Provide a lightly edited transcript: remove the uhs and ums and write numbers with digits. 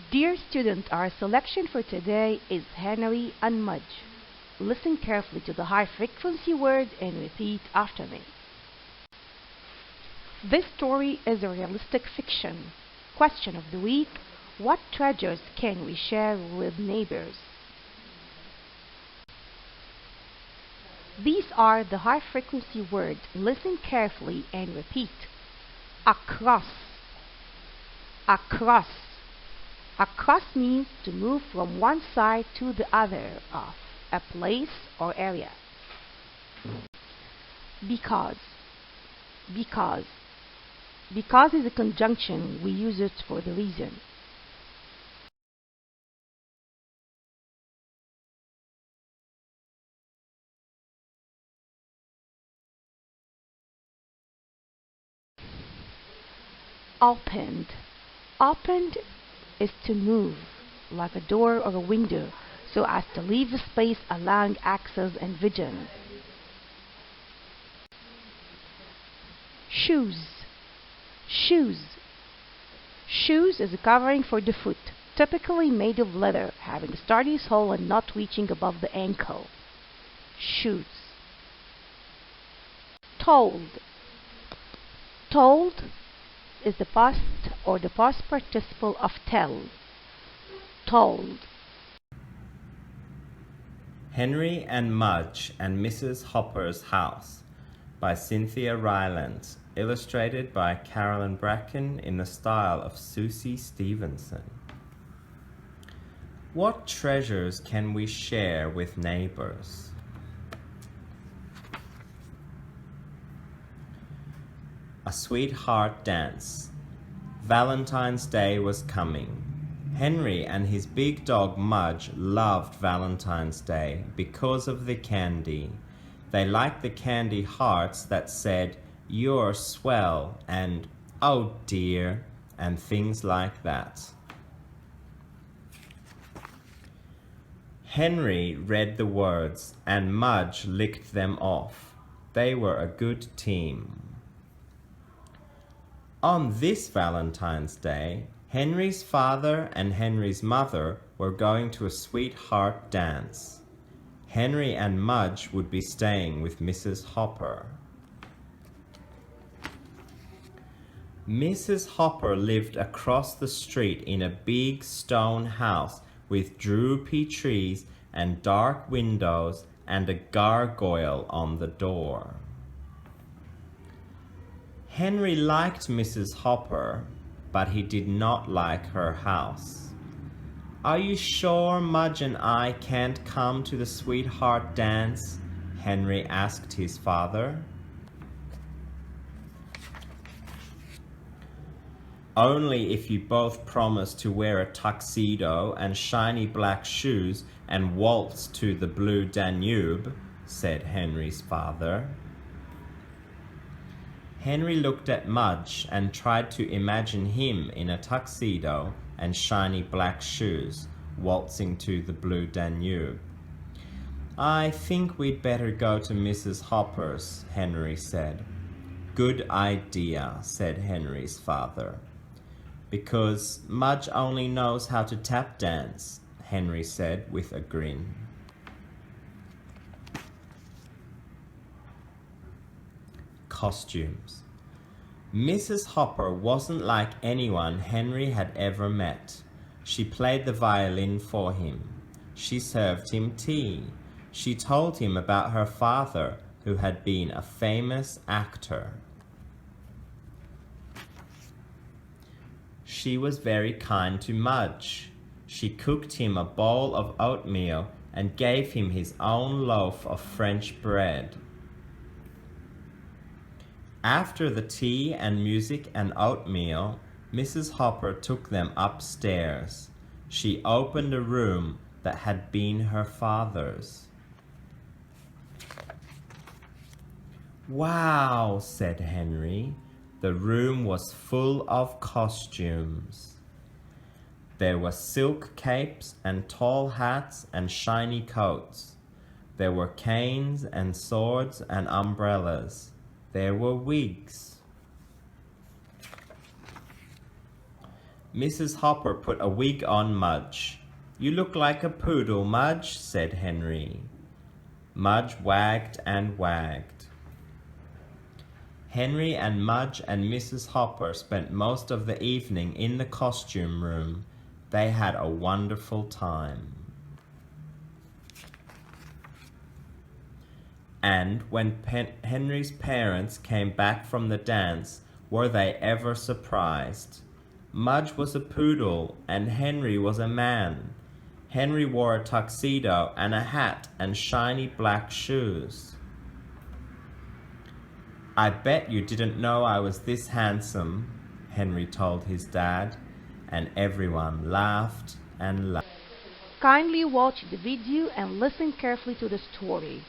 Dear students, our selection for today is Henry and Mudge. Listen carefully to the high frequency word and repeat after me. This story is a realistic fiction. Question of the week: what treasures can we share with neighbors? These are the high frequency words. Listen carefully and repeat. Across. Across. Across means to move from one side to the other of a place or area. Because. Because. Because is a conjunction. We use it for the reason. Opened. Opened is to move, like a door or a window, so as to leave a space allowing access and vision. Shoes. Shoes. Shoes is a covering for the foot, typically made of leather, having a sturdy sole and not reaching above the ankle. Shoes. Told. Told is the past or the past participle of tell. Told. Henry and Mudge and Mrs. Hopper's House by Cynthia Rylands, illustrated by Carolyn Bracken in the style of Susie Stevenson. What treasures can we share with neighbors? A sweetheart dance. Valentine's Day was coming. Henry and his big dog Mudge loved Valentine's Day because of the candy. They liked the candy hearts that said, "You're swell," and "Oh dear," and things like that. Henry read the words and Mudge licked them off. They were a good team. On this Valentine's Day, Henry's father and Henry's mother were going to a sweetheart dance. Henry and Mudge would be staying with Mrs. Hopper. Mrs. Hopper lived across the street in a big stone house with droopy trees and dark windows and a gargoyle on the door. Henry liked Mrs. Hopper, but he did not like her house. "Are you sure Mudge and I can't come to the sweetheart dance?" Henry asked his father. "Only if you both promise to wear a tuxedo and shiny black shoes and waltz to the Blue Danube," said Henry's father. Henry looked at Mudge and tried to imagine him in a tuxedo and shiny black shoes, waltzing to the Blue Danube. "I think we'd better go to Mrs. Hopper's," Henry said. "Good idea," said Henry's father. "Because Mudge only knows how to tap dance," Henry said with a grin. Costumes. Mrs. Hopper wasn't like anyone Henry had ever met. She played the violin for him. She served him tea. She told him about her father, who had been a famous actor. She was very kind to Mudge. She cooked him a bowl of oatmeal and gave him his own loaf of French bread. After the tea and music and oatmeal, Mrs. Hopper took them upstairs. She opened a room that had been her father's. "Wow," said Henry. The room was full of costumes. There were silk capes and tall hats and shiny coats. There were canes and swords and umbrellas. There were wigs. Mrs. Hopper put a wig on Mudge. "You look like a poodle, Mudge," said Henry. Mudge wagged and wagged. Henry and Mudge and Mrs. Hopper spent most of the evening in the costume room. They had a wonderful time. And when Henry's parents came back from the dance, were they ever surprised? Mudge was a poodle and Henry was a man. Henry wore a tuxedo and a hat and shiny black shoes. "I bet you didn't know I was this handsome," Henry told his dad, and everyone laughed and laughed. Kindly watch the video and listen carefully to the story.